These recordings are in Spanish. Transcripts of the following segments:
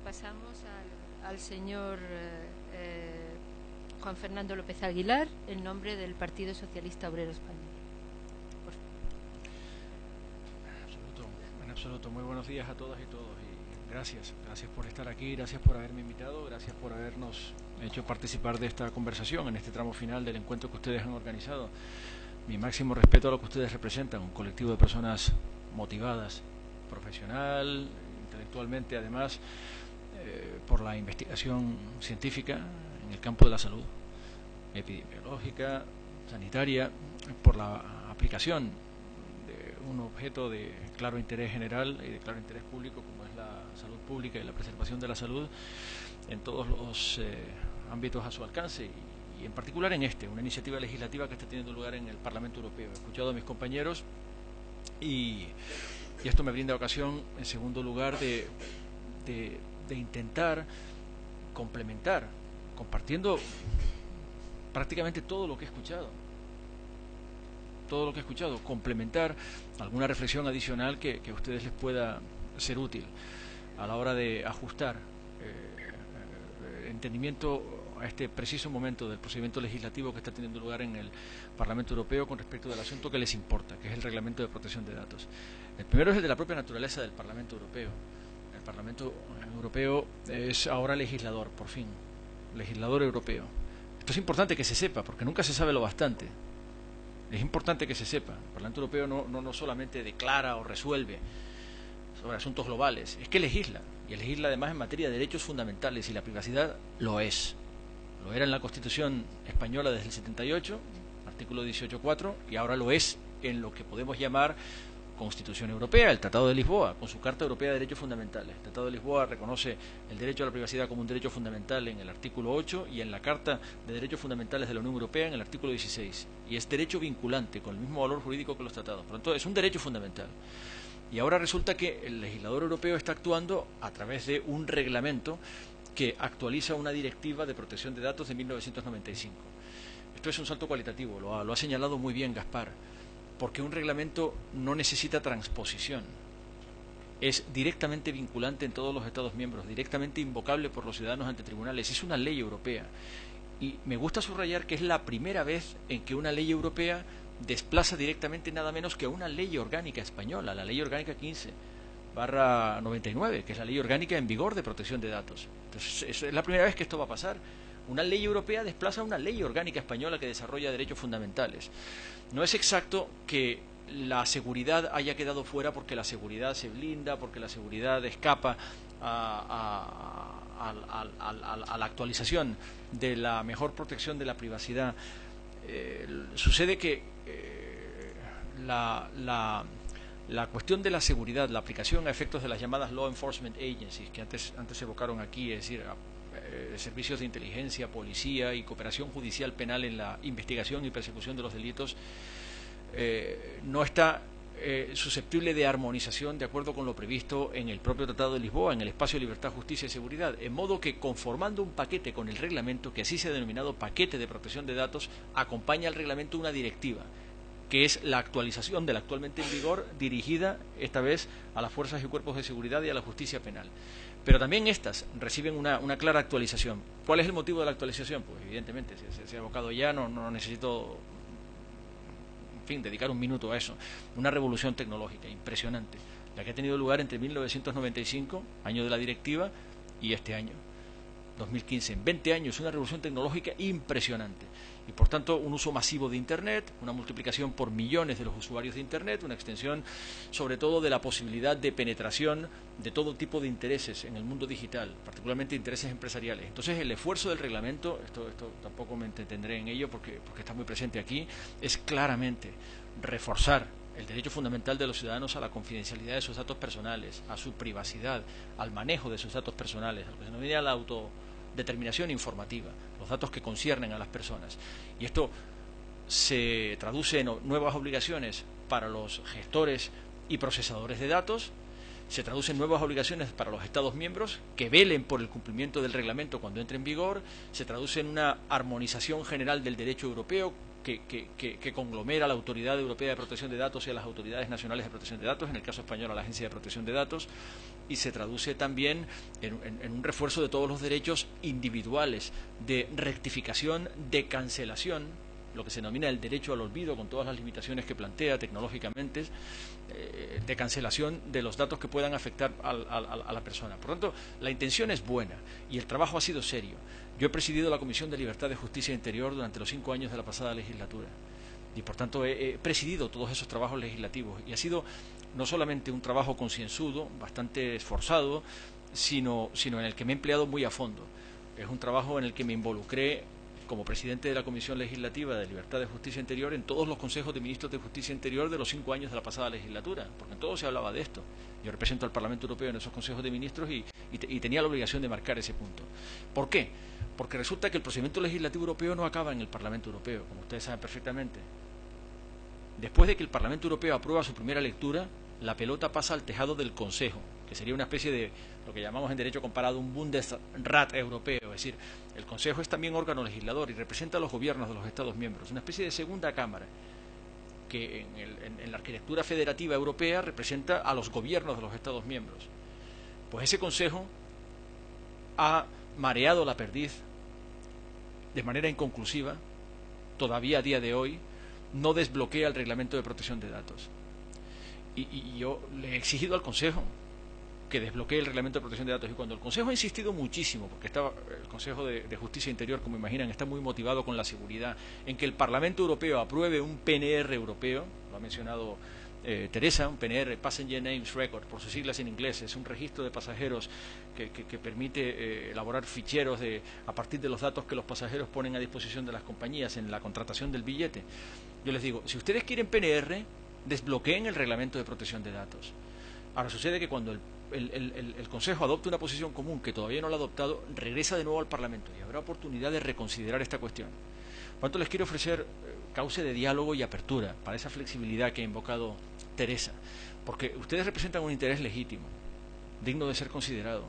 Pasamos al señor Juan Fernando López Aguilar, en nombre del Partido Socialista Obrero Español. En absoluto. Muy buenos días a todas y todos. Y gracias por estar aquí, gracias por haberme invitado, gracias por habernos hecho participar de esta conversación en este tramo final del encuentro que ustedes han organizado. Mi máximo respeto a lo que ustedes representan, un colectivo de personas motivadas, profesional, intelectualmente, además, por la investigación científica en el campo de la salud, epidemiológica, sanitaria, por la aplicación de un objeto de claro interés general y de claro interés público como es la salud pública y la preservación de la salud en todos los ámbitos a su alcance y en particular en una iniciativa legislativa que está teniendo lugar en el Parlamento Europeo. He escuchado a mis compañeros y esto me brinda ocasión, en segundo lugar, de intentar complementar, compartiendo prácticamente todo lo que he escuchado, complementar alguna reflexión adicional que a ustedes les pueda ser útil a la hora de ajustar entendimiento a este preciso momento del procedimiento legislativo que está teniendo lugar en el Parlamento Europeo con respecto del asunto que les importa, que es el Reglamento de Protección de Datos. El primero es el de la propia naturaleza del Parlamento Europeo. El Parlamento Europeo es ahora legislador, por fin, legislador europeo. Esto es importante que se sepa, porque nunca se sabe lo bastante. Es importante que se sepa. El Parlamento Europeo no solamente declara o resuelve sobre asuntos globales, es que legisla, y legisla además en materia de derechos fundamentales, y la privacidad lo es. Lo era en la Constitución española desde el 78, artículo 18.4, y ahora lo es en lo que podemos llamar Constitución Europea, el Tratado de Lisboa, con su Carta Europea de Derechos Fundamentales. El Tratado de Lisboa reconoce el derecho a la privacidad como un derecho fundamental en el artículo 8 y en la Carta de Derechos Fundamentales de la Unión Europea en el artículo 16. Y es derecho vinculante, con el mismo valor jurídico que los tratados. Por lo tanto, es un derecho fundamental. Y ahora resulta que el legislador europeo está actuando a través de un reglamento que actualiza una directiva de protección de datos de 1995. Esto es un salto cualitativo, lo ha señalado muy bien Gaspar, porque un reglamento no necesita transposición. Es directamente vinculante en todos los Estados miembros, directamente invocable por los ciudadanos ante tribunales. Es una ley europea. Y me gusta subrayar que es la primera vez en que una ley europea desplaza directamente nada menos que a una ley orgánica española, la Ley Orgánica 15/99, que es la ley orgánica en vigor de protección de datos. Entonces, es la primera vez que esto va a pasar. Una ley europea desplaza a una ley orgánica española que desarrolla derechos fundamentales. No es exacto que la seguridad haya quedado fuera porque la seguridad se blinda, porque la seguridad escapa a la actualización de la mejor protección de la privacidad. Sucede que la cuestión de la seguridad, la aplicación a efectos de las llamadas Law Enforcement Agencies, que antes se evocaron aquí, es decir, servicios de inteligencia, policía y cooperación judicial penal en la investigación y persecución de los delitos, no está susceptible de armonización de acuerdo con lo previsto en el propio Tratado de Lisboa, en el espacio de libertad, justicia y seguridad, en modo que, conformando un paquete con el reglamento, que así se ha denominado paquete de protección de datos, acompaña al reglamento una directiva, que es la actualización de la actualmente en vigor, dirigida esta vez a las fuerzas y cuerpos de seguridad y a la justicia penal. Pero también estas reciben una clara actualización. ¿Cuál es el motivo de la actualización? Pues evidentemente, se ha evocado ya, no necesito dedicar un minuto a eso. Una revolución tecnológica impresionante, la que ha tenido lugar entre 1995, año de la directiva, y este año, 2015. En 20 años, una revolución tecnológica impresionante. Y por tanto, un uso masivo de Internet, una multiplicación por millones de los usuarios de Internet, una extensión sobre todo de la posibilidad de penetración de todo tipo de intereses en el mundo digital, particularmente intereses empresariales. Entonces, el esfuerzo del reglamento, esto tampoco me entretendré en ello porque está muy presente aquí, es claramente reforzar el derecho fundamental de los ciudadanos a la confidencialidad de sus datos personales, a su privacidad, al manejo de sus datos personales, a lo que se denomina la autodeterminación informativa, los datos que conciernen a las personas. Y esto se traduce en nuevas obligaciones para los gestores y procesadores de datos, se traduce en nuevas obligaciones para los Estados miembros que velen por el cumplimiento del reglamento cuando entre en vigor, se traduce en una armonización general del derecho europeo que conglomera la Autoridad Europea de Protección de Datos y a las autoridades nacionales de protección de datos, en el caso español a la Agencia de Protección de Datos, y se traduce también en un refuerzo de todos los derechos individuales de rectificación, de cancelación, lo que se denomina el derecho al olvido, con todas las limitaciones que plantea tecnológicamente, de cancelación de los datos que puedan afectar a la persona. Por lo tanto, la intención es buena y el trabajo ha sido serio. Yo he presidido la Comisión de Libertad, de Justicia e Interior durante los 5 años de la pasada legislatura y, por tanto, he presidido todos esos trabajos legislativos y ha sido no solamente un trabajo concienzudo, bastante esforzado, sino en el que me he empleado muy a fondo. Es un trabajo en el que me involucré como presidente de la Comisión Legislativa de Libertad, de Justicia e Interior en todos los consejos de ministros de Justicia e Interior de los 5 años de la pasada legislatura, porque en todo se hablaba de esto. Yo represento al Parlamento Europeo en esos consejos de ministros y tenía la obligación de marcar ese punto. ¿Por qué? Porque resulta que el procedimiento legislativo europeo no acaba en el Parlamento Europeo, como ustedes saben perfectamente. Después de que el Parlamento Europeo aprueba su primera lectura, la pelota pasa al tejado del Consejo, que sería una especie de lo que llamamos en derecho comparado un Bundesrat europeo, es decir, el Consejo es también órgano legislador y representa a los gobiernos de los Estados miembros, una especie de segunda cámara que en la arquitectura federativa europea representa a los gobiernos de los Estados miembros. Pues ese Consejo ha mareado la perdiz de manera inconclusiva, todavía a día de hoy no desbloquea el reglamento de protección de datos. Y yo le he exigido al Consejo que desbloquee el reglamento de protección de datos, y cuando el Consejo ha insistido muchísimo, porque el Consejo de Justicia e Interior, como imaginan, está muy motivado con la seguridad, en que el Parlamento Europeo apruebe un PNR europeo, lo ha mencionado Teresa, un PNR, Passenger Names Record, por sus siglas en inglés, es un registro de pasajeros que permite elaborar ficheros a partir de los datos que los pasajeros ponen a disposición de las compañías en la contratación del billete. Yo les digo, si ustedes quieren PNR, desbloqueen el reglamento de protección de datos. Ahora sucede que cuando el Consejo adopta una posición común que todavía no la ha adoptado, regresa de nuevo al Parlamento y habrá oportunidad de reconsiderar esta cuestión. Por tanto, les quiero ofrecer cauce de diálogo y apertura para esa flexibilidad que ha invocado Teresa, porque ustedes representan un interés legítimo, digno de ser considerado,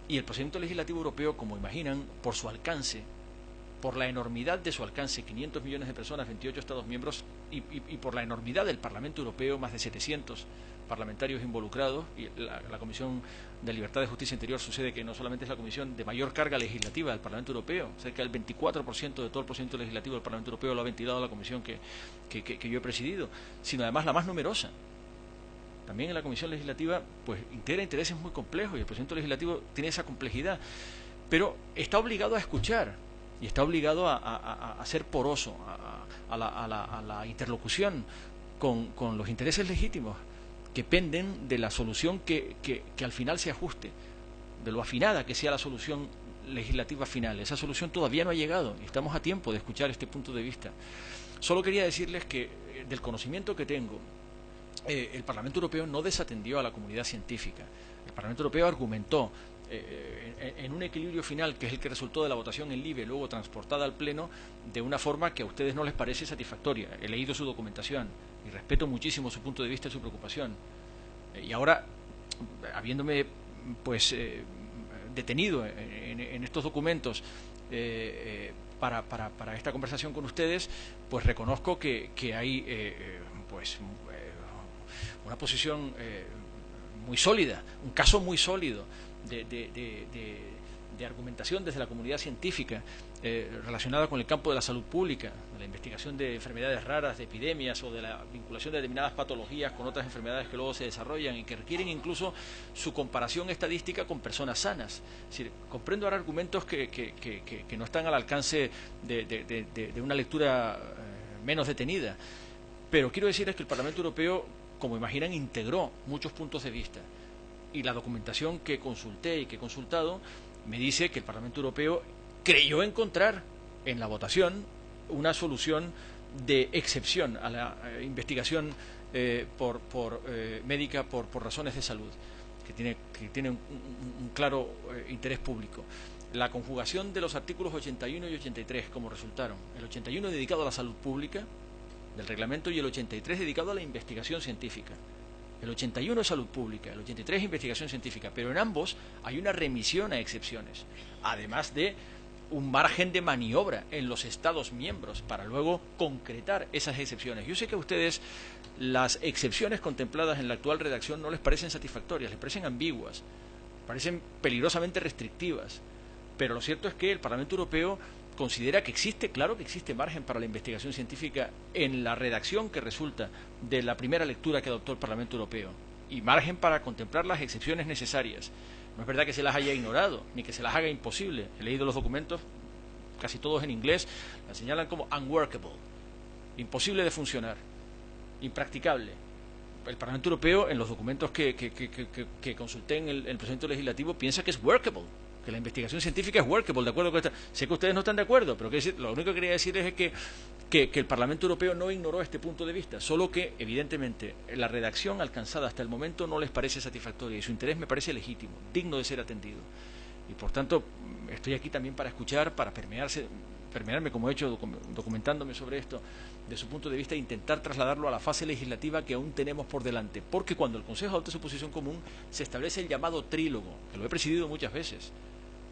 y el procedimiento legislativo europeo, como imaginan, por su alcance, por la enormidad de su alcance, 500 millones de personas, 28 Estados miembros, y por la enormidad del Parlamento Europeo, más de 700 parlamentarios involucrados, y la Comisión de Libertad, de Justicia e Interior sucede que no solamente es la comisión de mayor carga legislativa del Parlamento Europeo, cerca del 24% de todo el procedimiento legislativo del Parlamento Europeo lo ha ventilado la comisión que yo he presidido, sino además la más numerosa. También en la Comisión Legislativa pues integra intereses muy complejos y el procedimiento legislativo tiene esa complejidad, pero está obligado a escuchar y está obligado a ser poroso, a la interlocución con los intereses legítimos que penden de la solución que al final se ajuste, de lo afinada que sea la solución legislativa final. Esa solución todavía no ha llegado y estamos a tiempo de escuchar este punto de vista. Solo quería decirles que del conocimiento que tengo, el Parlamento Europeo no desatendió a la comunidad científica. El Parlamento Europeo argumentó en un equilibrio final, que es el que resultó de la votación en LIBE, luego transportada al Pleno, de una forma que a ustedes no les parece satisfactoria. He leído su documentación y respeto muchísimo su punto de vista y su preocupación. Y ahora, habiéndome pues detenido en estos documentos para esta conversación con ustedes, pues reconozco que hay una posición muy sólida, un caso muy sólido de argumentación desde la comunidad científica relacionada con el campo de la salud pública, de la investigación de enfermedades raras, de epidemias o de la vinculación de determinadas patologías con otras enfermedades que luego se desarrollan y que requieren incluso su comparación estadística con personas sanas. Es decir, comprendo ahora argumentos que no están al alcance de una lectura menos detenida, pero quiero decirles que el Parlamento Europeo, como imaginan, integró muchos puntos de vista y la documentación que consulté y que he consultado me dice que el Parlamento Europeo creyó encontrar en la votación una solución de excepción a la investigación médica por razones de salud, que tiene un claro interés público. La conjugación de los artículos 81 y 83 como resultaron, el 81 dedicado a la salud pública del reglamento y el 83 dedicado a la investigación científica. El 81 es salud pública, el 83 es investigación científica, pero en ambos hay una remisión a excepciones, además de un margen de maniobra en los Estados miembros para luego concretar esas excepciones. Yo sé que a ustedes las excepciones contempladas en la actual redacción no les parecen satisfactorias, les parecen ambiguas, parecen peligrosamente restrictivas, pero lo cierto es que el Parlamento Europeo considera que existe, claro que existe margen para la investigación científica en la redacción que resulta de la primera lectura que adoptó el Parlamento Europeo, y margen para contemplar las excepciones necesarias. No es verdad que se las haya ignorado, ni que se las haga imposible. He leído los documentos, casi todos en inglés, las señalan como unworkable, imposible de funcionar, impracticable. El Parlamento Europeo, en los documentos que consulté en el procedimiento legislativo, piensa que es workable, que la investigación científica es workable, de acuerdo con esta. Sé que ustedes no están de acuerdo, pero lo único que quería decir es que el Parlamento Europeo no ignoró este punto de vista, solo que, evidentemente, la redacción alcanzada hasta el momento no les parece satisfactoria y su interés me parece legítimo, digno de ser atendido. Y, por tanto, estoy aquí también para escuchar, para permearme, como he hecho, documentándome sobre esto, de su punto de vista, e intentar trasladarlo a la fase legislativa que aún tenemos por delante. Porque cuando el Consejo adopte su posición común, se establece el llamado trílogo, que lo he presidido muchas veces.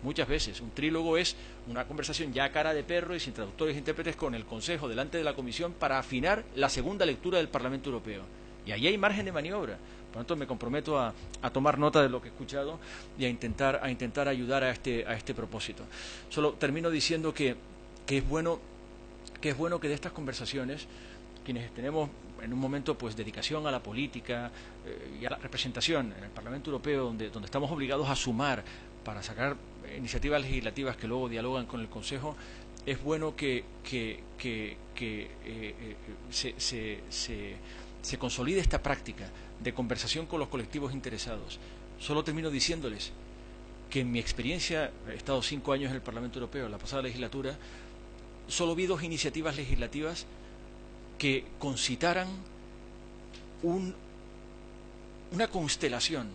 Muchas veces. Un trílogo es una conversación ya a cara de perro y sin traductores e intérpretes con el Consejo delante de la Comisión para afinar la segunda lectura del Parlamento Europeo. Y ahí hay margen de maniobra. Por lo tanto, me comprometo a tomar nota de lo que he escuchado y a intentar ayudar a este propósito. Solo termino diciendo que es bueno que de estas conversaciones, quienes tenemos en un momento pues dedicación a la política y a la representación en el Parlamento Europeo, donde estamos obligados a sumar para sacar iniciativas legislativas que luego dialogan con el Consejo, es bueno que se consolide esta práctica de conversación con los colectivos interesados. Solo termino diciéndoles que en mi experiencia, he estado 5 años en el Parlamento Europeo, en la pasada legislatura, solo vi 2 iniciativas legislativas que concitaran una constelación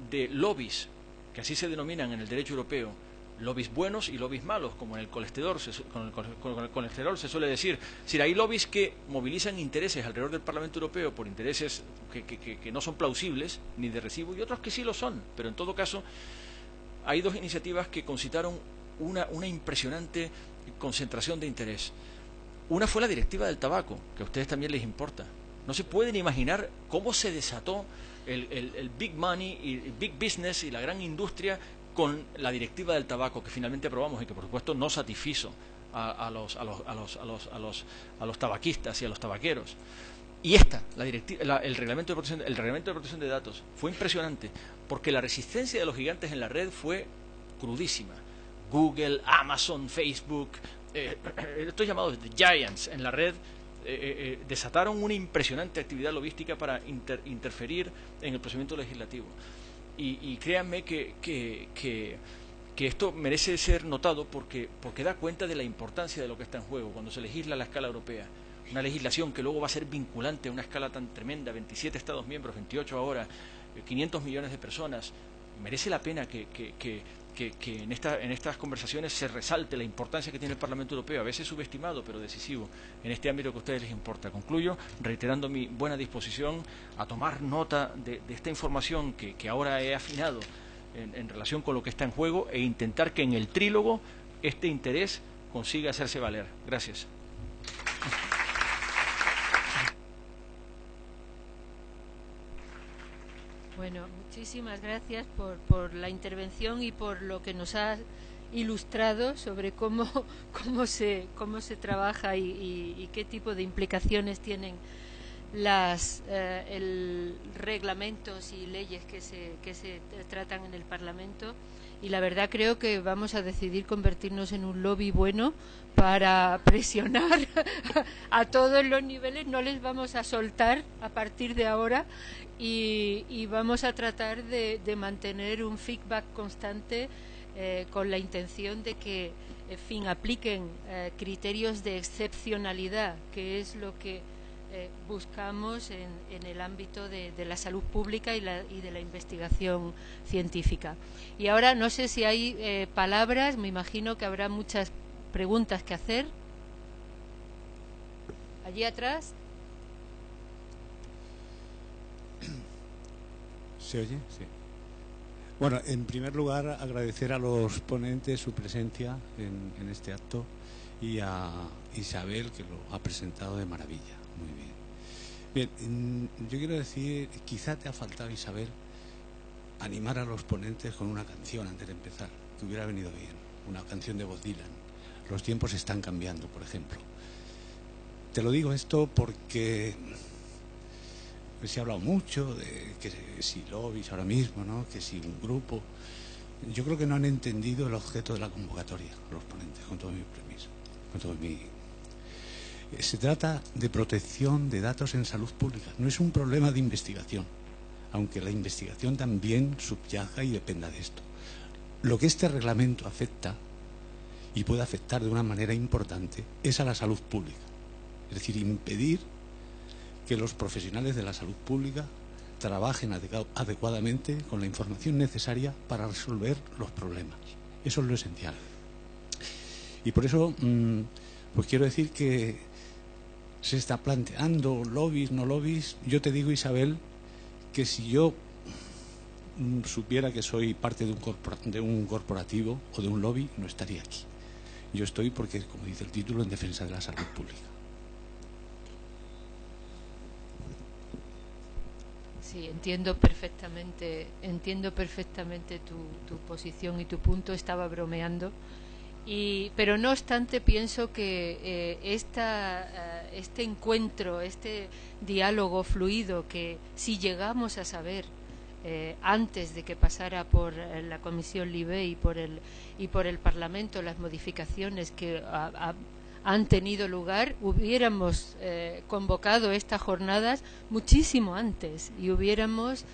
de lobbies, que así se denominan en el derecho europeo, lobbies buenos y lobbies malos, como en el colesterol con el colesterol se suele decir. Es decir, hay lobbies que movilizan intereses alrededor del Parlamento Europeo por intereses que no son plausibles ni de recibo, y otros que sí lo son, pero en todo caso hay 2 iniciativas que concitaron una impresionante concentración de interés. Una fue la directiva del tabaco, que a ustedes también les importa. No se pueden imaginar cómo se desató el big money y el big business y la gran industria con la directiva del tabaco que finalmente aprobamos y que por supuesto no satisfizo a los tabaquistas y a los tabaqueros. Y el reglamento de protección de datos fue impresionante porque la resistencia de los gigantes en la red fue crudísima. Google, Amazon, Facebook, estos llamados the giants en la red desataron una impresionante actividad logística para interferir en el procedimiento legislativo. Y créanme que esto merece ser notado porque da cuenta de la importancia de lo que está en juego cuando se legisla a la escala europea. Una legislación que luego va a ser vinculante a una escala tan tremenda, 27 Estados miembros, 28 ahora, 500 millones de personas. Merece la pena que en estas conversaciones se resalte la importancia que tiene el Parlamento Europeo, a veces subestimado pero decisivo, en este ámbito que a ustedes les importa. Concluyo reiterando mi buena disposición a tomar nota de esta información que ahora he afinado en relación con lo que está en juego e intentar que en el trílogo este interés consiga hacerse valer. Gracias. Bueno, muchísimas gracias por la intervención y por lo que nos ha ilustrado sobre cómo se trabaja y qué tipo de implicaciones tienen reglamentos y leyes que se tratan en el Parlamento. Y la verdad creo que vamos a decidir convertirnos en un lobby bueno para presionar a todos los niveles. No les vamos a soltar a partir de ahora y vamos a tratar de mantener un feedback constante con la intención de que, en fin, apliquen criterios de excepcionalidad, que es lo que buscamos en el ámbito de la salud pública y de la investigación científica. Y ahora no sé si hay palabras, me imagino que habrá muchas preguntas que hacer. Allí atrás. ¿Se oye? Sí. Bueno, en primer lugar, agradecer a los ponentes su presencia en este acto y a Isabel, que lo ha presentado de maravilla. Muy bien. Bien, yo quiero decir, quizá te ha faltado, Isabel, animar a los ponentes con una canción antes de empezar, que hubiera venido bien. Una canción de Bob Dylan. Los tiempos están cambiando, por ejemplo. Te lo digo esto porque se ha hablado mucho de que si lobbies ahora mismo, ¿no? Que si un grupo. Yo creo que no han entendido el objeto de la convocatoria, los ponentes, con todo mi permiso. Se trata de protección de datos en salud pública. No es un problema de investigación, aunque la investigación también subyaja y dependa de esto. Lo que este reglamento afecta, y puede afectar de una manera importante, es a la salud pública. Es decir, impedir que los profesionales de la salud pública trabajen adecuadamente con la información necesaria para resolver los problemas. Eso es lo esencial. Y por eso, pues quiero decir que se está planteando lobbies, no lobbies. Yo te digo, Isabel, que si yo supiera que soy parte de un corporativo o de un lobby, no estaría aquí. Yo estoy porque, como dice el título, en defensa de la salud pública. Sí, entiendo perfectamente tu posición y tu punto. Estaba bromeando. Pero no obstante pienso que este encuentro, este diálogo fluido, que si llegamos a saber antes de que pasara por la Comisión LIBE y por el Parlamento las modificaciones que han tenido lugar, hubiéramos convocado estas jornadas muchísimo antes y hubiéramos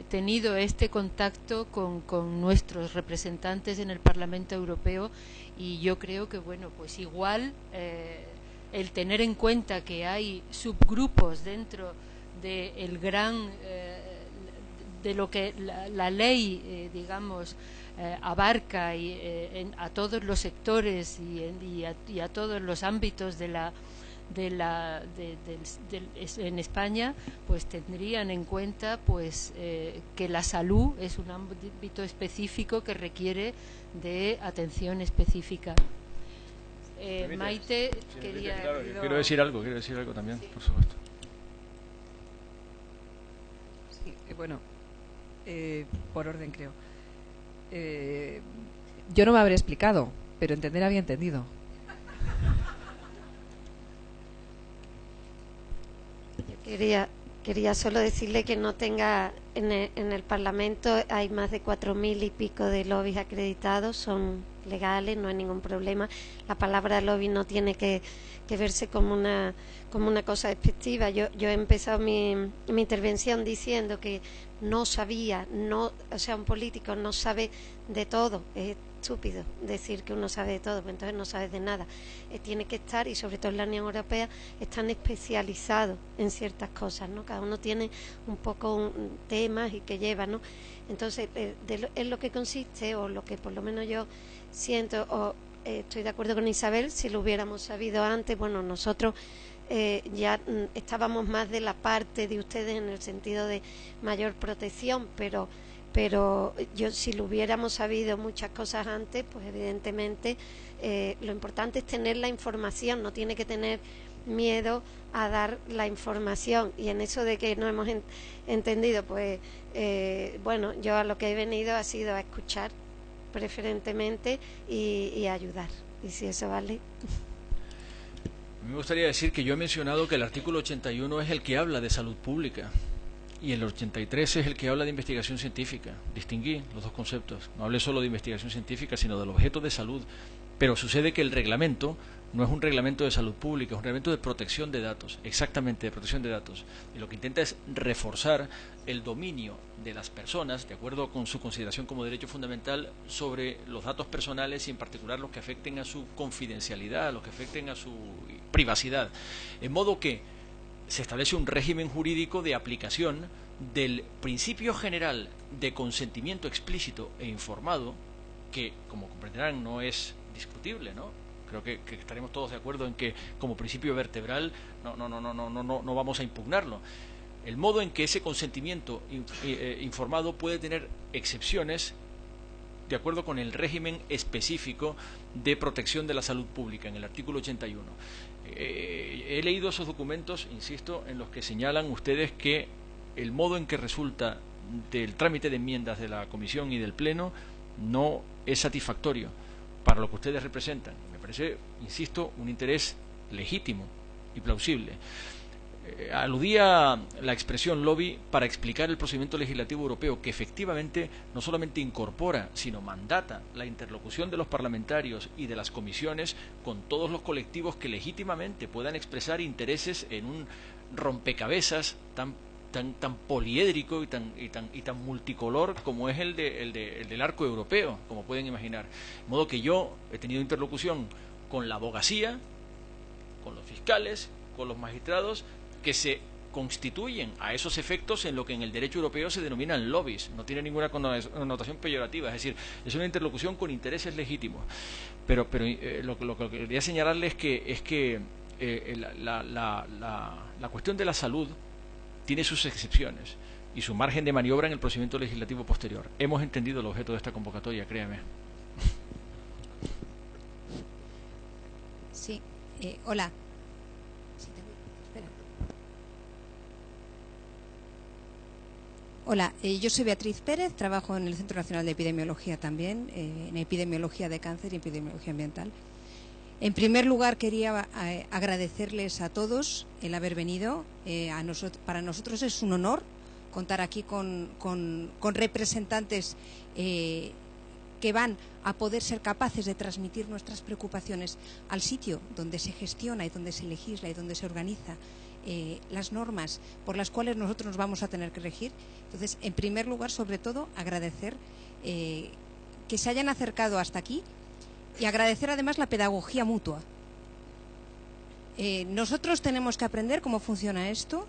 tenido este contacto con nuestros representantes en el Parlamento Europeo. Y yo creo que, bueno, pues igual el tener en cuenta que hay subgrupos dentro del gran de lo que la ley digamos abarca a todos los sectores y a todos los ámbitos en España, pues tendrían en cuenta pues que la salud es un ámbito específico que requiere de atención específica. Maite, sí, quería... Claro, quiero decir algo también, sí. Por supuesto. Sí, bueno, por orden creo. Yo no me habré explicado, pero entender había entendido. Quería solo decirle que no tenga en el Parlamento hay más de 4.000 y pico de lobbies acreditados, son legales, no hay ningún problema. La palabra lobby no tiene que verse como una cosa despectiva. Yo he empezado mi intervención diciendo que no sabía, o sea, un político no sabe de todo. Es estúpido decir que uno sabe de todo, pues entonces no sabe de nada. Tiene que estar, y sobre todo en la Unión Europea, están especializados en ciertas cosas, ¿no? Cada uno tiene un poco temas y que lleva, ¿no? Entonces, en lo que consiste, o lo que por lo menos yo siento, o estoy de acuerdo con Isabel, si lo hubiéramos sabido antes, bueno, nosotros ya estábamos más de la parte de ustedes en el sentido de mayor protección, pero yo, si lo hubiéramos sabido muchas cosas antes, pues evidentemente lo importante es tener la información, no tiene que tener miedo a dar la información. Y en eso de que no hemos entendido, pues bueno, yo a lo que he venido ha sido a escuchar preferentemente y a ayudar, y si eso vale. Me gustaría decir que yo he mencionado que el artículo 81 es el que habla de salud pública y el 83 es el que habla de investigación científica. Distinguí los dos conceptos. No hablé solo de investigación científica, sino del objeto de salud. Pero sucede que el reglamento no es un reglamento de salud pública, es un reglamento de protección de datos, exactamente de protección de datos. Y lo que intenta es reforzar el dominio de las personas, de acuerdo con su consideración como derecho fundamental, sobre los datos personales y en particular los que afecten a su confidencialidad, los que afecten a su privacidad. En modo que se establece un régimen jurídico de aplicación del principio general de consentimiento explícito e informado, que, como comprenderán, no es discutible, ¿no? Creo que estaremos todos de acuerdo en que como principio vertebral no vamos a impugnarlo. el modo en que ese consentimiento informado puede tener excepciones de acuerdo con el régimen específico de protección de la salud pública en el artículo 81. He leído esos documentos, insisto, en los que señalan ustedes que el modo en que resulta del trámite de enmiendas de la Comisión y del Pleno no es satisfactorio para lo que ustedes representan. Me parece, insisto, un interés legítimo y plausible. Aludía la expresión lobby para explicar el procedimiento legislativo europeo, que efectivamente no solamente incorpora, sino mandata la interlocución de los parlamentarios y de las comisiones con todos los colectivos que legítimamente puedan expresar intereses en un rompecabezas tan poliédrico y tan multicolor como es el del arco europeo, como pueden imaginar. De modo que yo he tenido interlocución con la abogacía, con los fiscales, con los magistrados, que se constituyen a esos efectos en lo que en el derecho europeo se denominan lobbies. No tiene ninguna connotación peyorativa, es decir, es una interlocución con intereses legítimos. Pero lo que quería señalarles es que la cuestión de la salud tiene sus excepciones y su margen de maniobra en el procedimiento legislativo posterior. Hemos entendido el objeto de esta convocatoria, créame. Sí, hola. Hola, yo soy Beatriz Pérez, trabajo en el Centro Nacional de Epidemiología también, en epidemiología de cáncer y epidemiología ambiental. En primer lugar, quería agradecerles a todos el haber venido. Para nosotros es un honor contar aquí con representantes que van a poder ser capaces de transmitir nuestras preocupaciones al sitio donde se gestiona y donde se legisla y donde se organiza las normas por las cuales nosotros nos vamos a tener que regir. Entonces, en primer lugar, sobre todo, agradecer que se hayan acercado hasta aquí y agradecer además la pedagogía mutua. Nosotros tenemos que aprender cómo funciona esto.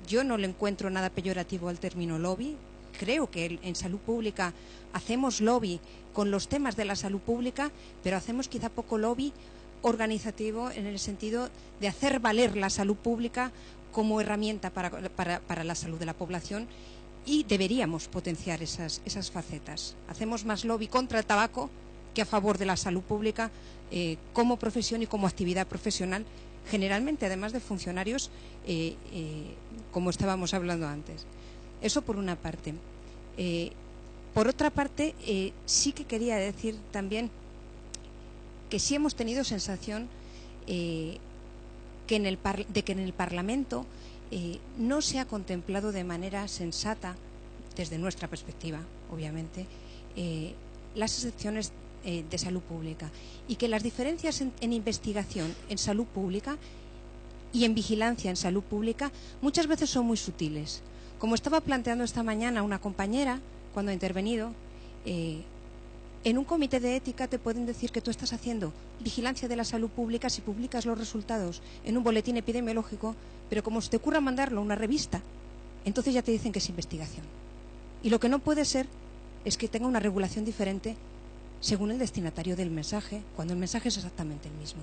Yo no le encuentro nada peyorativo al término lobby. Creo que en salud pública hacemos lobby con los temas de la salud pública, pero hacemos quizá poco lobby organizativo en el sentido de hacer valer la salud pública como herramienta para la salud de la población, y deberíamos potenciar esas facetas. Hacemos más lobby contra el tabaco que a favor de la salud pública como profesión y como actividad profesional, generalmente además de funcionarios, como estábamos hablando antes. Eso por una parte. Por otra parte, sí que quería decir también que sí hemos tenido sensación de que en el Parlamento no se ha contemplado de manera sensata, desde nuestra perspectiva, obviamente, las excepciones de salud pública, y que las diferencias en investigación en salud pública y en vigilancia en salud pública muchas veces son muy sutiles. Como estaba planteando esta mañana una compañera cuando ha intervenido, en un comité de ética te pueden decir que tú estás haciendo vigilancia de la salud pública si publicas los resultados en un boletín epidemiológico, pero como se te ocurra mandarlo a una revista, entonces ya te dicen que es investigación. Y lo que no puede ser es que tenga una regulación diferente según el destinatario del mensaje, cuando el mensaje es exactamente el mismo.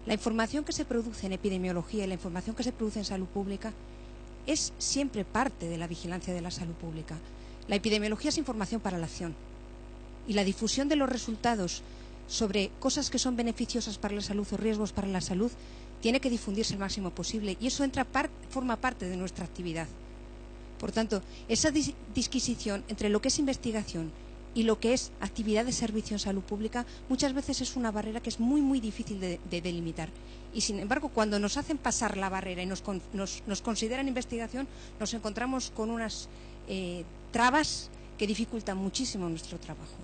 La información que se produce en epidemiología y la información que se produce en salud pública es siempre parte de la vigilancia de la salud pública. La epidemiología es información para la acción, y la difusión de los resultados sobre cosas que son beneficiosas para la salud o riesgos para la salud tiene que difundirse el máximo posible, y eso forma parte de nuestra actividad. Por tanto, esa disquisición entre lo que es investigación y lo que es actividad de servicio en salud pública muchas veces es una barrera que es muy, muy difícil de delimitar. Y sin embargo, cuando nos hacen pasar la barrera y nos consideran investigación, nos encontramos con unas trabas que dificultan muchísimo nuestro trabajo.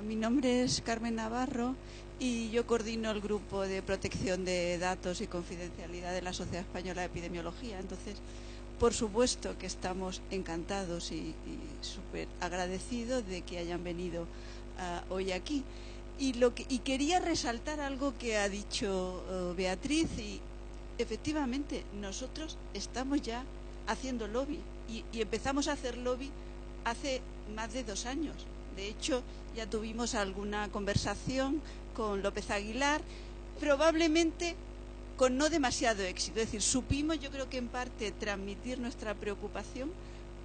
Mi nombre es Carmen Navarro y yo coordino el grupo de protección de datos y confidencialidad de la Sociedad Española de Epidemiología. Entonces, por supuesto que estamos encantados y súper agradecidos de que hayan venido hoy aquí. Y quería resaltar algo que ha dicho Beatriz, y efectivamente nosotros estamos ya haciendo lobby y empezamos a hacer lobby hace más de 2 años. De hecho, ya tuvimos alguna conversación con López Aguilar, probablemente con no demasiado éxito. Es decir, supimos, yo creo que en parte, transmitir nuestra preocupación,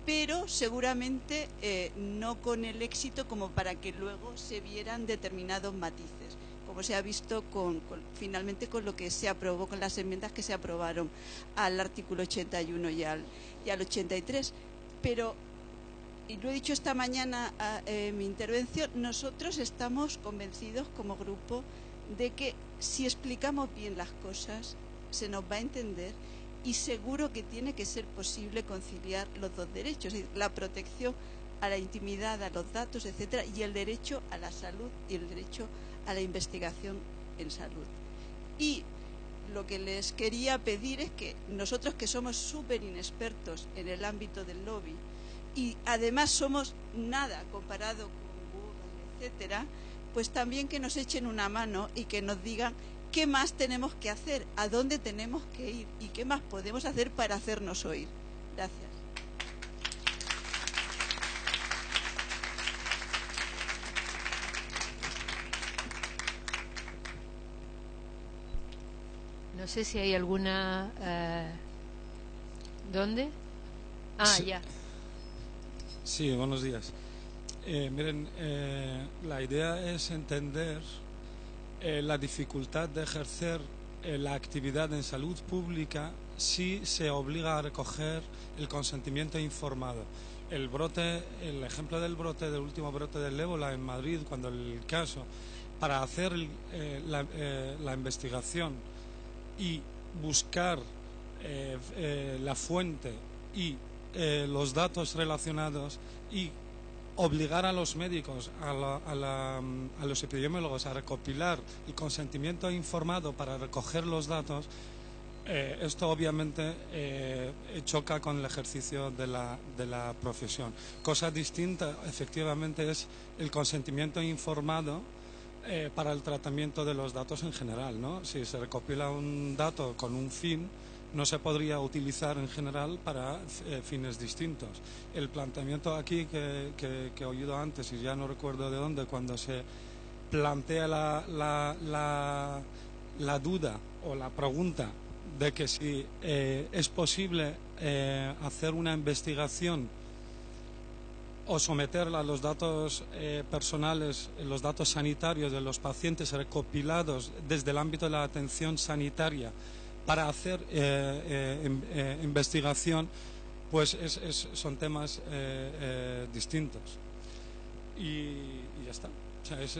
pero seguramente no con el éxito como para que luego se vieran determinados matices, como se ha visto finalmente con lo que se aprobó, con las enmiendas que se aprobaron al artículo 81 y al 83. Pero, y lo he dicho esta mañana en mi intervención, nosotros estamos convencidos como grupo de que si explicamos bien las cosas se nos va a entender, y seguro que tiene que ser posible conciliar los dos derechos, es decir, la protección a la intimidad, a los datos, etcétera, y el derecho a la salud y el derecho a la investigación en salud. Y lo que les quería pedir es que nosotros, que somos súper inexpertos en el ámbito del lobby y además somos nada comparado con Google, etcétera, pues también que nos echen una mano y que nos digan qué más tenemos que hacer, a dónde tenemos que ir y qué más podemos hacer para hacernos oír. Gracias. No sé si hay alguna... ¿Dónde? Sí. Ya. Sí, buenos días. Miren, la idea es entender la dificultad de ejercer la actividad en salud pública si se obliga a recoger el consentimiento informado. El ejemplo del último brote del ébola en Madrid, cuando el caso, para hacer la investigación y buscar la fuente y los datos relacionados y obligar a los médicos, a los epidemiólogos a recopilar el consentimiento informado para recoger los datos, esto obviamente choca con el ejercicio de la profesión. Cosa distinta, efectivamente, es el consentimiento informado para el tratamiento de los datos en general, ¿no? Si se recopila un dato con un fin, no se podría utilizar en general para fines distintos. El planteamiento aquí que he oído antes, y ya no recuerdo de dónde, cuando se plantea la duda o la pregunta de que si es posible hacer una investigación o someterla a los datos personales, los datos sanitarios de los pacientes recopilados desde el ámbito de la atención sanitaria para hacer investigación, pues son temas distintos. Y ya está. O sea, es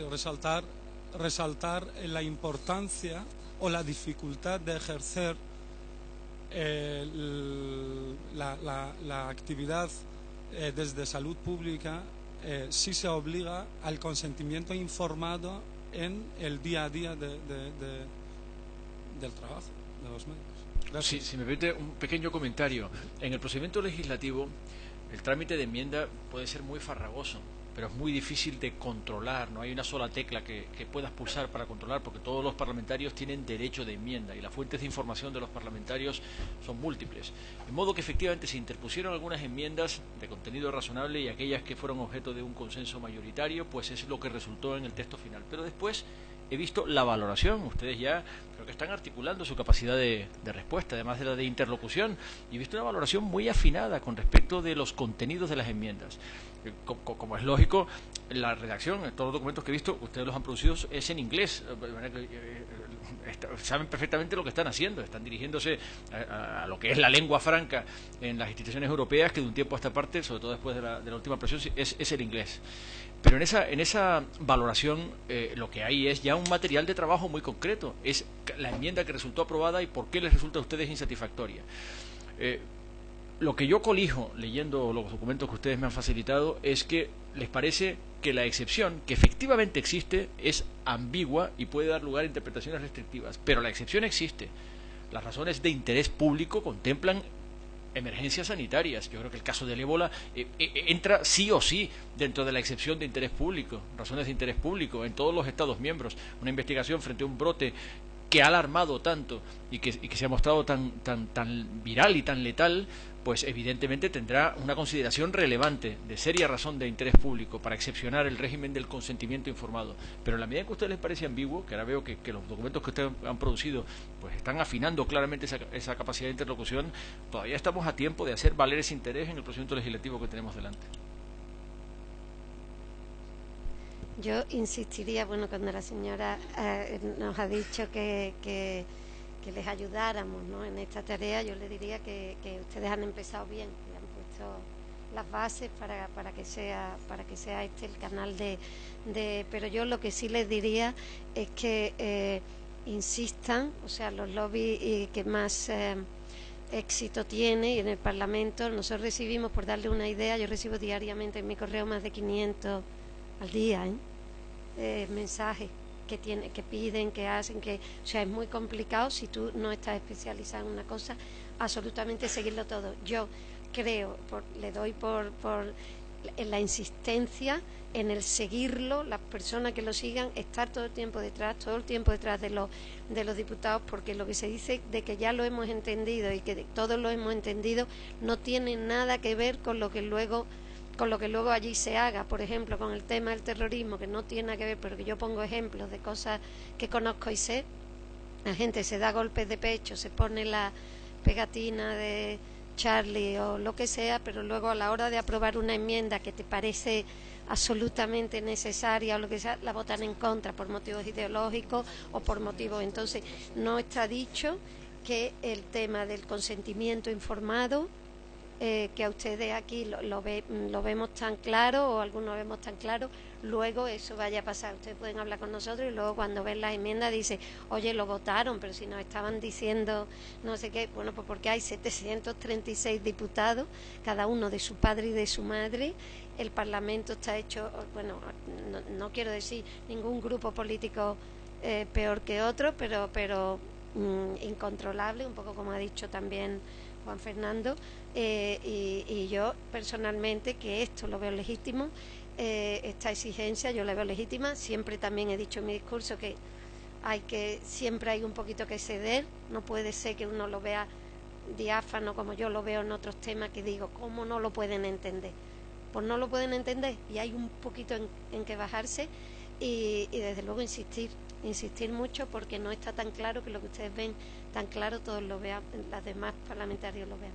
resaltar la importancia o la dificultad de ejercer la actividad desde salud pública si se obliga al consentimiento informado en el día a día del trabajo de los médicos. Gracias. Si me permite un pequeño comentario. En el procedimiento legislativo, el trámite de enmienda puede ser muy farragoso, pero es muy difícil de controlar. No hay una sola tecla que puedas pulsar para controlar, porque todos los parlamentarios tienen derecho de enmienda y las fuentes de información de los parlamentarios son múltiples. De modo que efectivamente se interpusieron algunas enmiendas de contenido razonable y aquellas que fueron objeto de un consenso mayoritario, pues es lo que resultó en el texto final. Pero después he visto la valoración. Ustedes ya creo que están articulando su capacidad de respuesta, además de la de interlocución, y he visto una valoración muy afinada con respecto de los contenidos de las enmiendas. Como es lógico, la redacción, todos los documentos que he visto, ustedes los han producido, es en inglés. Saben perfectamente lo que están haciendo, están dirigiéndose a lo que es la lengua franca en las instituciones europeas, que de un tiempo a esta parte, sobre todo después de la última presión, es el inglés. Pero en esa valoración lo que hay es ya un material de trabajo muy concreto, es la enmienda que resultó aprobada y por qué les resulta a ustedes insatisfactoria. Lo que yo colijo leyendo los documentos que ustedes me han facilitado es que les parece que la excepción, que efectivamente existe, es ambigua y puede dar lugar a interpretaciones restrictivas, pero la excepción existe. Las razones de interés público contemplan emergencias sanitarias. Yo creo que el caso del ébola entra sí o sí dentro de la excepción de interés público, razones de interés público en todos los Estados miembros. Una investigación frente a un brote que ha alarmado tanto y que se ha mostrado tan viral y tan letal, pues evidentemente tendrá una consideración relevante, de seria razón de interés público, para excepcionar el régimen del consentimiento informado. Pero en la medida en que a ustedes les parece ambiguo, que ahora veo que los documentos que ustedes han producido pues están afinando claramente esa capacidad de interlocución, todavía estamos a tiempo de hacer valer ese interés en el procedimiento legislativo que tenemos delante. Yo insistiría, bueno, cuando la señora nos ha dicho que les ayudáramos, ¿no?, en esta tarea, yo le diría que ustedes han empezado bien, que han puesto las bases para que sea este el canal pero yo lo que sí les diría es que insistan, o sea, los lobbies que más éxito tiene, y en el Parlamento nosotros recibimos, por darle una idea, yo recibo diariamente en mi correo más de 500 al día, mensajes que piden, que hacen, o sea, es muy complicado si tú no estás especializado en una cosa, absolutamente seguirlo todo. Yo creo, le doy por la insistencia en el seguirlo, las personas que lo sigan, estar todo el tiempo detrás de los diputados, porque lo que se dice de que ya lo hemos entendido y que todos lo hemos entendido no tiene nada que ver con lo que luego allí se haga. Por ejemplo, con el tema del terrorismo, que no tiene nada que ver, pero que yo pongo ejemplos de cosas que conozco y sé. La gente se da golpes de pecho, se pone la pegatina de Charlie o lo que sea, pero luego a la hora de aprobar una enmienda que te parece absolutamente necesaria o lo que sea, la votan en contra por motivos ideológicos o por motivos. Entonces, no está dicho que el tema del consentimiento informado, que a ustedes aquí lo vemos tan claro, o algunos vemos tan claro, luego eso vaya a pasar. Ustedes pueden hablar con nosotros y luego cuando ven las enmiendas dicen, oye, lo votaron, pero si nos estaban diciendo no sé qué. Bueno, pues porque hay 736 diputados, cada uno de su padre y de su madre. El Parlamento está hecho, bueno, no quiero decir ningún grupo político peor que otro, pero incontrolable, un poco como ha dicho también Juan Fernando, y yo personalmente que esto lo veo legítimo, esta exigencia yo la veo legítima. Siempre también he dicho en mi discurso que siempre hay un poquito que ceder, no puede ser que uno lo vea diáfano como yo lo veo en otros temas, que digo, ¿cómo no lo pueden entender? Pues no lo pueden entender y hay un poquito en que bajarse y desde luego insistir mucho, porque no está tan claro que lo que ustedes ven tan claro todos lo vean, las demás parlamentarios lo vean.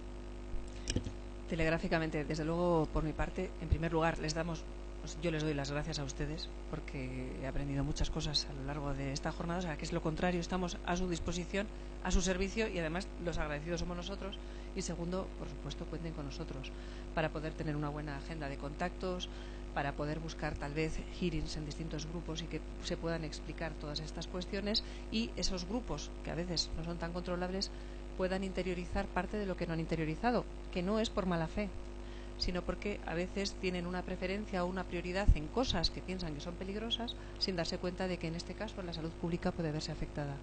Telegráficamente, desde luego, por mi parte, en primer lugar, yo les doy las gracias a ustedes porque he aprendido muchas cosas a lo largo de esta jornada, o sea, que es lo contrario, estamos a su disposición, a su servicio, y además los agradecidos somos nosotros. Y segundo, por supuesto, cuenten con nosotros para poder tener una buena agenda de contactos, para poder buscar tal vez hearings en distintos grupos y que se puedan explicar todas estas cuestiones, y esos grupos, que a veces no son tan controlables, puedan interiorizar parte de lo que no han interiorizado, que no es por mala fe, sino porque a veces tienen una preferencia o una prioridad en cosas que piensan que son peligrosas, sin darse cuenta de que en este caso la salud pública puede verse afectada.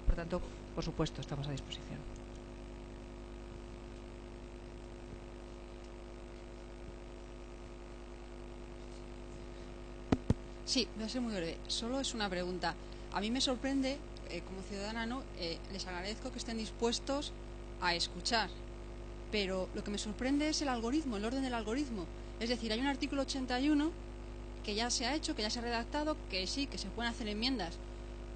Por tanto, por supuesto, estamos a disposición. Sí, voy a ser muy breve. Solo es una pregunta. A mí me sorprende, como ciudadana, ¿no? Les agradezco que estén dispuestos a escuchar, pero lo que me sorprende es el algoritmo, el orden del algoritmo. Es decir, hay un artículo 81 que ya se ha hecho, que ya se ha redactado, que sí, que se pueden hacer enmiendas,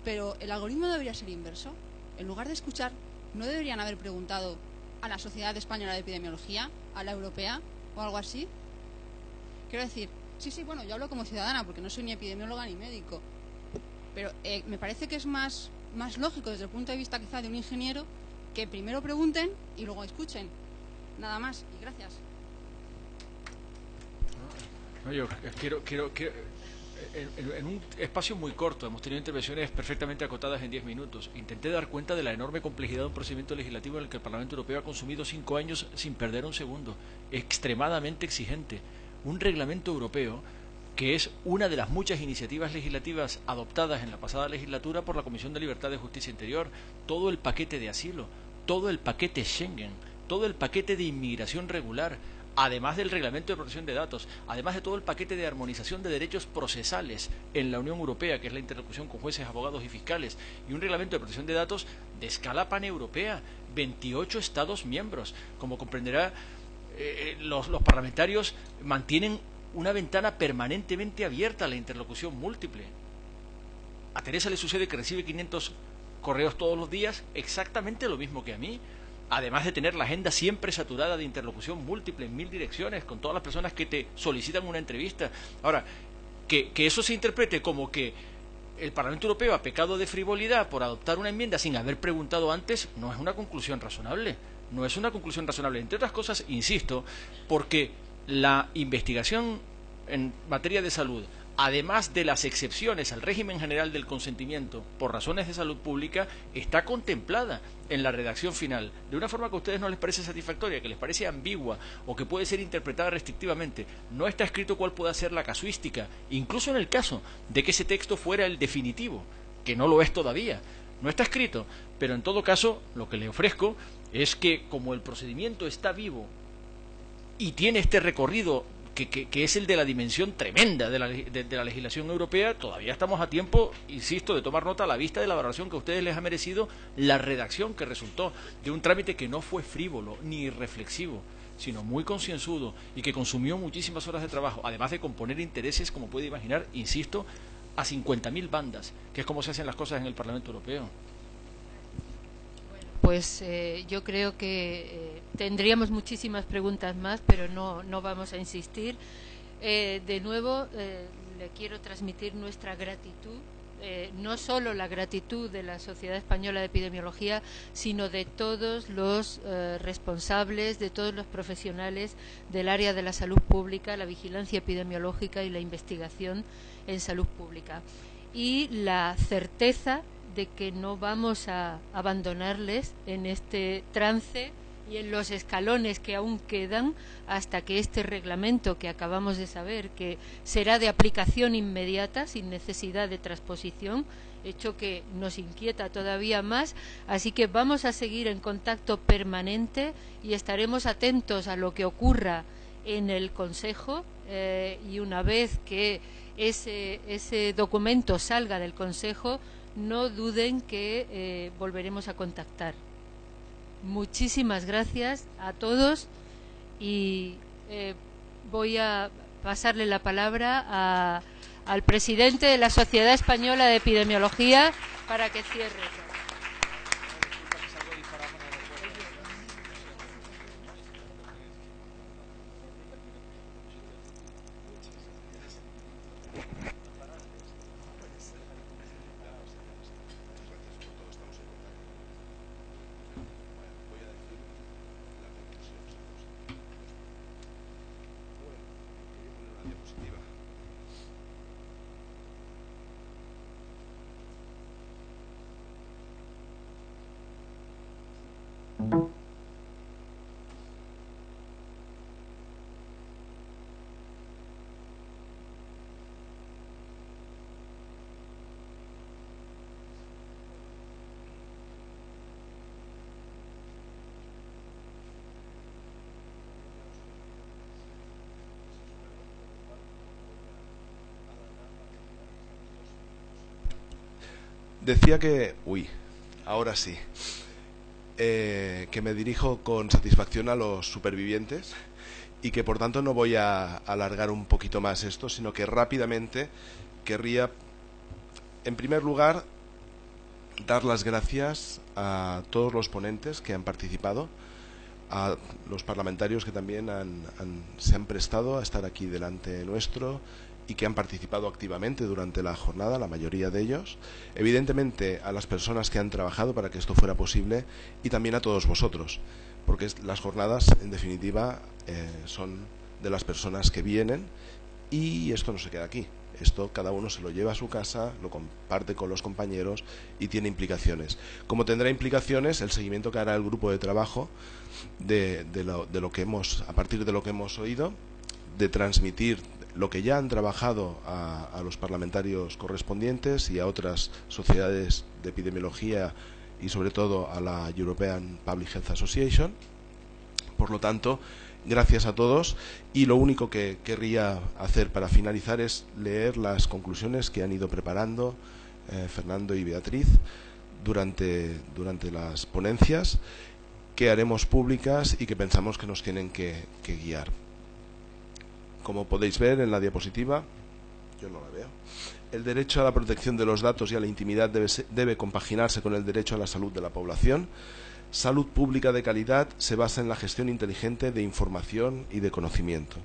pero el algoritmo debería ser inverso. En lugar de escuchar, ¿no deberían haber preguntado a la Sociedad Española de Epidemiología, a la Europea o algo así? Quiero decir, sí, bueno, yo hablo como ciudadana porque no soy ni epidemióloga ni médico, pero me parece que es más lógico desde el punto de vista quizá de un ingeniero que primero pregunten y luego escuchen. Nada más, y gracias. No, yo quiero en un espacio muy corto, hemos tenido intervenciones perfectamente acotadas en 10 minutos. Intenté dar cuenta de la enorme complejidad de un procedimiento legislativo en el que el Parlamento Europeo ha consumido 5 años sin perder un segundo, extremadamente exigente. Un reglamento europeo que es una de las muchas iniciativas legislativas adoptadas en la pasada legislatura por la Comisión de Libertad de Justicia Interior, todo el paquete de asilo, todo el paquete Schengen, todo el paquete de inmigración regular, además del reglamento de protección de datos, además de todo el paquete de armonización de derechos procesales en la Unión Europea, que es la interlocución con jueces, abogados y fiscales, y un reglamento de protección de datos de escala paneuropea, 28 Estados miembros. Como comprenderá, los parlamentarios mantienen una ventana permanentemente abierta a la interlocución múltiple. A Teresa le sucede que recibe 500 correos todos los días, exactamente lo mismo que a mí, además de tener la agenda siempre saturada de interlocución múltiple en 1000 direcciones con todas las personas que te solicitan una entrevista. Ahora, que eso se interprete como que el Parlamento Europeo ha pecado de frivolidad por adoptar una enmienda sin haber preguntado antes, no es una conclusión razonable. No es una conclusión razonable, entre otras cosas, insisto, porque la investigación en materia de salud, además de las excepciones al régimen general del consentimiento por razones de salud pública, está contemplada en la redacción final, de una forma que a ustedes no les parece satisfactoria, que les parece ambigua o que puede ser interpretada restrictivamente. No está escrito cuál pueda ser la casuística, incluso en el caso de que ese texto fuera el definitivo, que no lo es todavía. No está escrito, pero en todo caso lo que le ofrezco es que, como el procedimiento está vivo y tiene este recorrido que es el de la dimensión tremenda de la legislación europea, todavía estamos a tiempo, insisto, de tomar nota a la vista de la valoración que a ustedes les ha merecido la redacción que resultó de un trámite que no fue frívolo ni irreflexivo, sino muy concienzudo y que consumió muchísimas horas de trabajo, además de componer intereses, como puede imaginar, insisto, a 50.000 bandas, que es como se hacen las cosas en el Parlamento Europeo. Pues yo creo que tendríamos muchísimas preguntas más, pero no vamos a insistir. De nuevo, le quiero transmitir nuestra gratitud, no solo la gratitud de la Sociedad Española de Epidemiología, sino de todos los responsables, de todos los profesionales del área de la salud pública, la vigilancia epidemiológica y la investigación en salud pública. Y la certeza de que no vamos a abandonarles en este trance y en los escalones que aún quedan hasta que este reglamento, que acabamos de saber que será de aplicación inmediata sin necesidad de transposición, hecho que nos inquieta todavía más. Así que vamos a seguir en contacto permanente y estaremos atentos a lo que ocurra en el Consejo, y una vez que ese documento salga del Consejo, no duden que volveremos a contactar. Muchísimas gracias a todos y voy a pasarle la palabra al presidente de la Sociedad Española de Epidemiología para que cierre. Decía que... ahora sí. Que me dirijo con satisfacción a los supervivientes y que por tanto no voy a alargar un poquito más esto, sino que rápidamente querría, en primer lugar, dar las gracias a todos los ponentes que han participado, a los parlamentarios que también se han prestado a estar aquí delante nuestro y que han participado activamente durante la jornada, la mayoría de ellos, evidentemente a las personas que han trabajado para que esto fuera posible y también a todos vosotros, porque las jornadas en definitiva son de las personas que vienen y esto no se queda aquí. Esto cada uno se lo lleva a su casa, lo comparte con los compañeros y tiene implicaciones. Como tendrá implicaciones el seguimiento que hará el grupo de trabajo de lo que hemos, a partir de lo que hemos oído, de transmitir lo que ya han trabajado a los parlamentarios correspondientes y a otras sociedades de epidemiología y sobre todo a la European Public Health Association, Por lo tanto, gracias a todos, y lo único que querría hacer para finalizar es leer las conclusiones que han ido preparando Fernando y Beatriz durante las ponencias, que haremos públicas y que pensamos que nos tienen que guiar. Como podéis ver en la diapositiva, yo no la veo, el derecho a la protección de los datos y a la intimidad debe compaginarse con el derecho a la salud de la población. Salud pública de calidad se basa en la gestión inteligente de información y de conocimiento.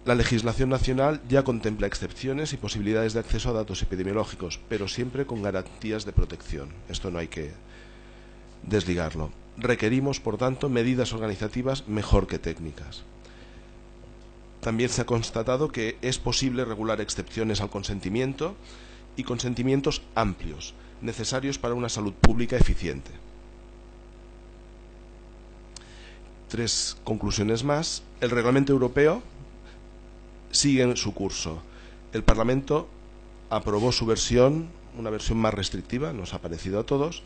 La legislación nacional ya contempla excepciones y posibilidades de acceso a datos epidemiológicos, pero siempre con garantías de protección. Esto no hay que desligarlo. Requerimos, por tanto, medidas organizativas mejor que técnicas. También se ha constatado que es posible regular excepciones al consentimiento y consentimientos amplios, necesarios para una salud pública eficiente. 3 conclusiones más. El Reglamento Europeo sigue en su curso. El Parlamento aprobó su versión, una versión más restrictiva, nos ha parecido a todos,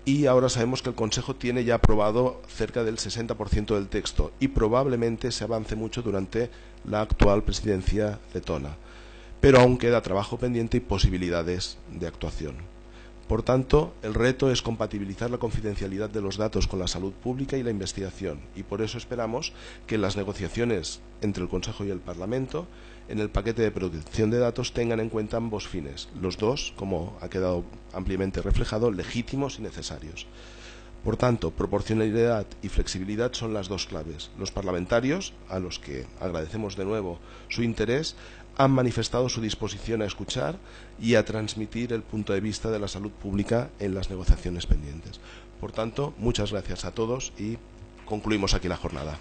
y ahora sabemos que el Consejo tiene ya aprobado cerca del 60% del texto y probablemente se avance mucho durante la actual presidencia letona. Pero aún queda trabajo pendiente y posibilidades de actuación. Por tanto, el reto es compatibilizar la confidencialidad de los datos con la salud pública y la investigación, y por eso esperamos que las negociaciones entre el Consejo y el Parlamento en el paquete de protección de datos tengan en cuenta ambos fines, los dos, como ha quedado ampliamente reflejado, legítimos y necesarios. Por tanto, proporcionalidad y flexibilidad son las dos claves. Los parlamentarios, a los que agradecemos de nuevo su interés, han manifestado su disposición a escuchar y a transmitir el punto de vista de la salud pública en las negociaciones pendientes. Por tanto, muchas gracias a todos y concluimos aquí la jornada.